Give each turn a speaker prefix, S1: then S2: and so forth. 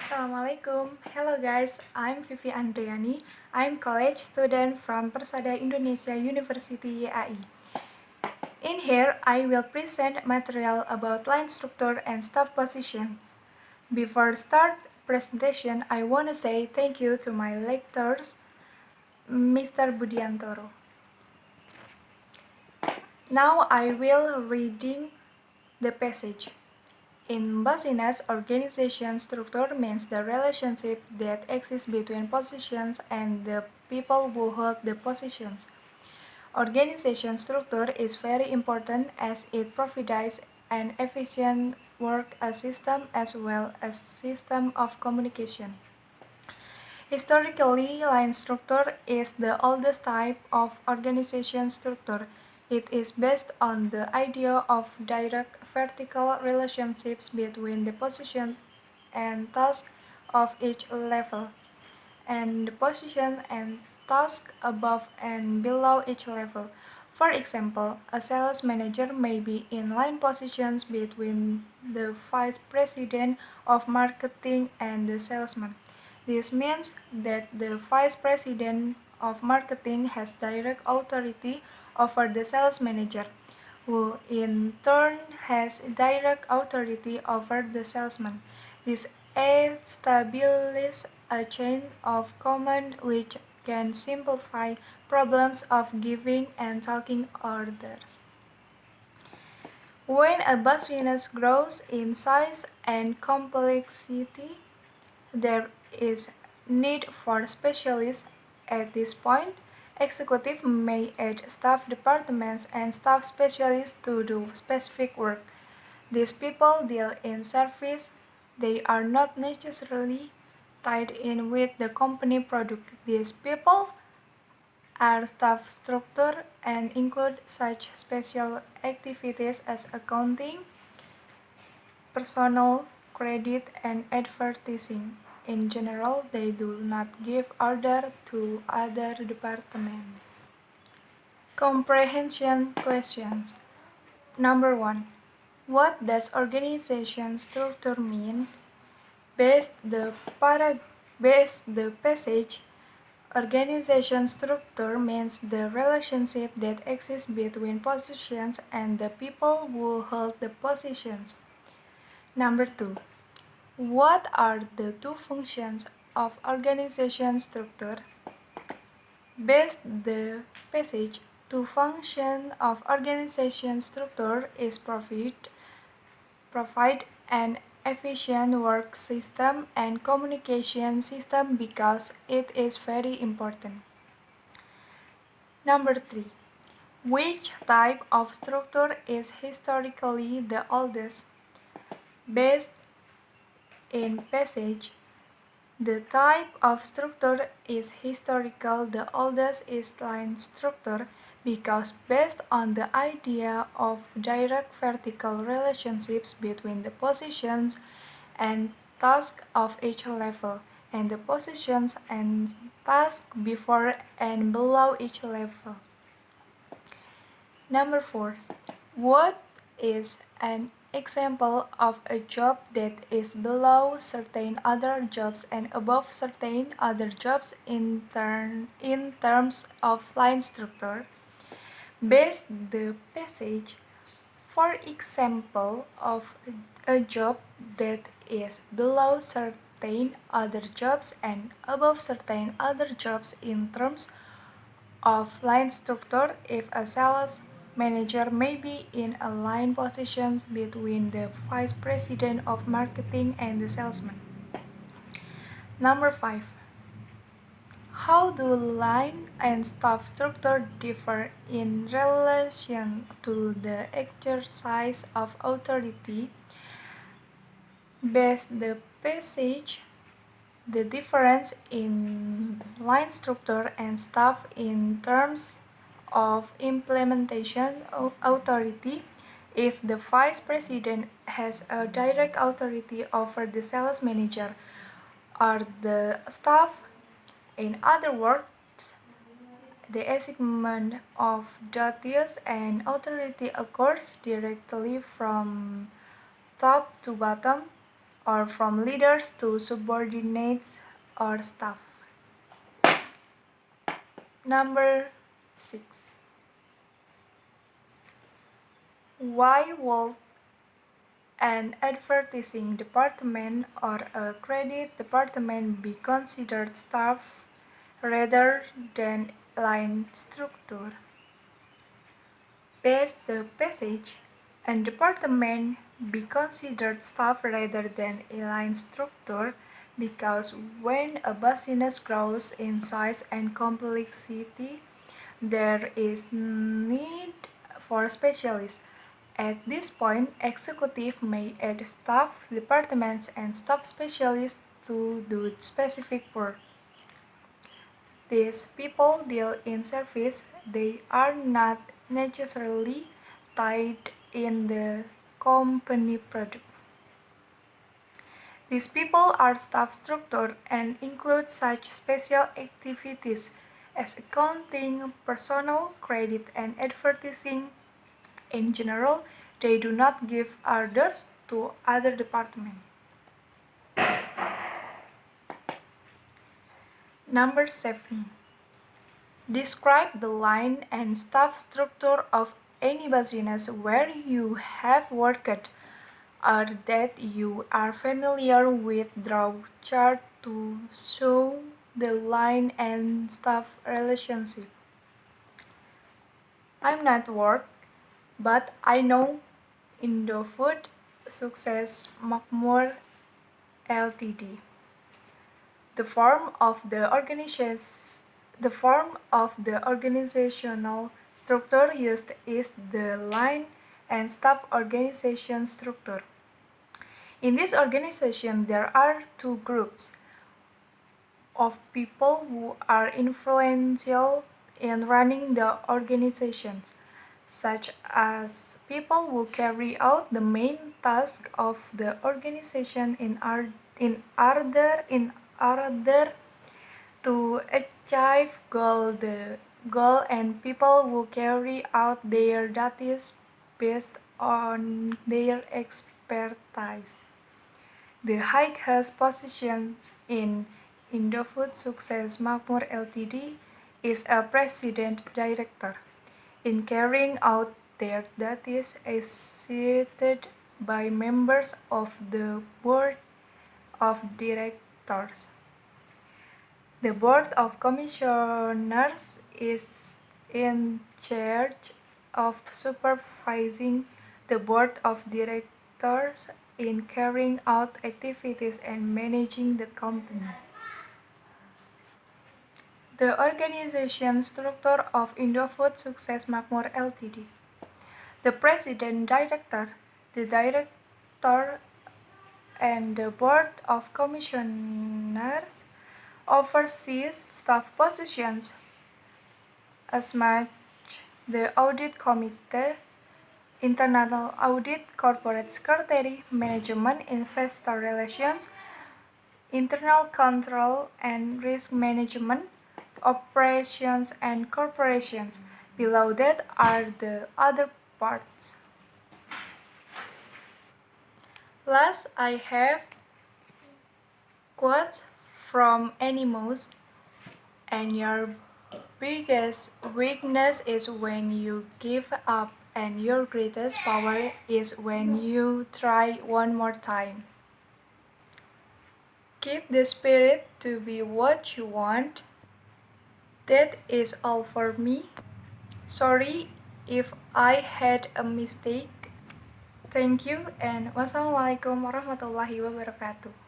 S1: Assalamualaikum. Hello guys, I'm Vivi Andriany. I'm college student from PERSADA Indonesia University YAI. In here, I will present material about line structure and staff position. Before start presentation, I want to say thank you to my lecturers, Mr. Budiantoro. Now I will reading the passage. In business, organization structure means the relationship that exists between positions and the people who hold the positions. Organization structure is very important as it provides an efficient work system as well as system of communication. Historically, line structure is the oldest type of organization structure. It is based on the idea of direct vertical relationships between the position and task of each level, and the position and task above and below each level. For example, a sales manager may be in line positions between the vice president of marketing and the salesman. This means that the vice president of marketing has direct authority over the sales manager, who in turn has direct authority over the salesman. This establishes a chain of command which can simplify problems of giving and taking orders. When a business grows in size and complexity, there is need for specialists. At this point, executive may add staff departments and staff specialists to do specific work. These people deal in service. They are not necessarily tied in with the company product. These people are staff structure and include such special activities as accounting, personnel, credit, and advertising. In general, they do not give order to other departments. Comprehension questions. Number 1. What does organization structure mean? Based the passage, organization structure means the relationship that exists between positions and the people who hold the positions. Number 2. What are the two functions of organization structure? Based the passage, two functions of organization structure is provide an efficient work system and communication system because it is very important. Number 3. Which type of structure is historically the oldest? Based in passage, the type of structure is historical. The oldest is line structure because based on the idea of direct vertical relationships between the positions and tasks of each level, and the positions and tasks before and below each level. Number 4. What is an example of a job that is below certain other jobs and above certain other jobs in terms of line structure? Based the passage, for example of a job that is below certain other jobs and above certain other jobs in terms of line structure, if a sales manager may be in a line position between the vice president of marketing and the salesman. Number 5. How do line and staff structure differ in relation to the exercise of authority? Based the passage, the difference in line structure and staff in terms of implementation authority. If the vice president has a direct authority over the sales manager or the staff, in other words, the assignment of duties and authority occurs directly from top to bottom. or from leaders to subordinates or staff. Number 6. Why would an advertising department or a credit department be considered staff rather than line structure? Past the passage, a department be considered staff rather than a line structure because when a business grows in size and complexity, there is need for specialists. At this point, executive may add staff departments and staff specialists to do specific work. These people deal in service, they are not necessarily tied in the company product. These people are staff structure and include such special activities as accounting, personnel, credit, and advertising. In general, they do not give orders to other departments. Number 7. Describe the line and staff structure of any business where you have worked or that you are familiar with. Draw chart to show the line and staff relationship. I'm not work, but I know Indofood Success Makmur Ltd. The form of the organizational structure used is the line and staff organization structure. In this organization, there are two groups of people who are influential in running the organizations, such as people who carry out the main task of the organization in order to achieve the goal, and people who carry out their duties based on their expertise. The highest position in Indofood Success Makmur Ltd is a president director. In carrying out their duties as seated by members of the board of directors. The board of commissioners is in charge of supervising the board of directors in carrying out activities and managing the company. The organization structure of Indofood Success Makmur Ltd. The president director, the director, and the board of commissioners oversees staff positions as much the audit committee, internal audit, corporate secretary, management, investor relations, internal control and risk management, operations and corporations. Below that are the other parts. Last, I have quotes from animals. And your biggest weakness is when you give up, and your greatest power is when you try one more time. Keep the spirit to be what you want. That is all for me. Sorry if I had a mistake. Thank you and wassalamualaikum warahmatullahi wabarakatuh.